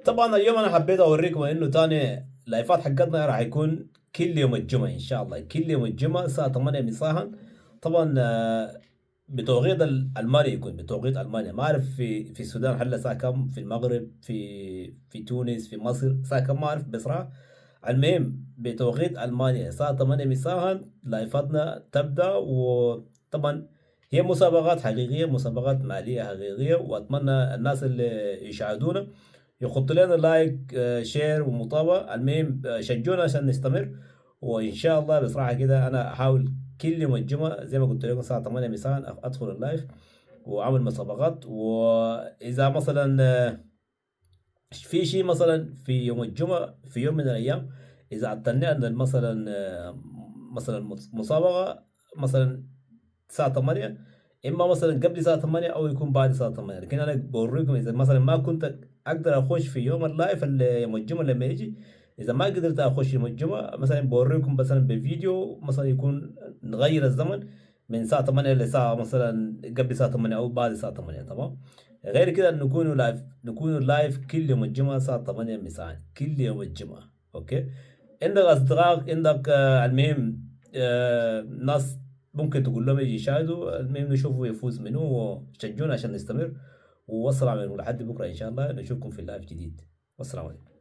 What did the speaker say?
طبعا اليوم انا حبيت اوريكم انه تاني لايفات حقتنا راح يكون كل يوم الجمعة ان شاء الله، كل يوم الجمعة الساعة 8 مساء. طبعا بتوقيت المانيا، يكون بتوقيت المانيا. ما اعرف في السودان هلا الساعة كم، في المغرب، في تونس، في مصر الساعة كم ما اعرف بصراحة. المهم بتوقيت المانيا الساعة 8 مساء لايفاتنا تبدأ. وطبعا هي مسابقات حقيقية، مسابقات مالية حقيقية، واتمنى الناس اللي يشاهدونا يحط لنا لايك، شير ومتابعة. المهم شجونا عشان نستمر. وإن شاء الله بصراحة كده أنا أحاول كل يوم الجمعة زي ما قلت لكم الساعة 8 مساء أدخل اللايف وأعمل مسابقات. وإذا مثلا في شيء مثلا في يوم الجمعة في يوم من الأيام، إذا اعتنينا مثلا مثلا مسابقة مثلا الساعة 8، إما مثلا قبل الساعة 8 أو يكون بعد الساعة 8. لكن أنا بوريكم إذا مثلا ما كنت أقدر أخش في يوم اللايف يوم الجمعة لما يجي، إذا ما قدرت أخش يوم الجمعة مثلا بوريكم مثلا بفيديو مثلا يكون نغير الزمن من الساعة 8 لساعة مثلا قبل الساعة 8 أو بعد الساعة 8. تمام. غير كده نكونوا لايف كل يوم الجمعة الساعة 8 مساء كل يوم الجمعة. أوكي. عندك أصدقاء، عندك المهم ناس ممكن تقول لهم يجي يشاهدوا. المهم نشوفوا يفوز منه وشجونا عشان نستمر. والسلام عليكم لحد بكرة إن شاء الله نشوفكم في اللايف جديد. والسلام عليكم.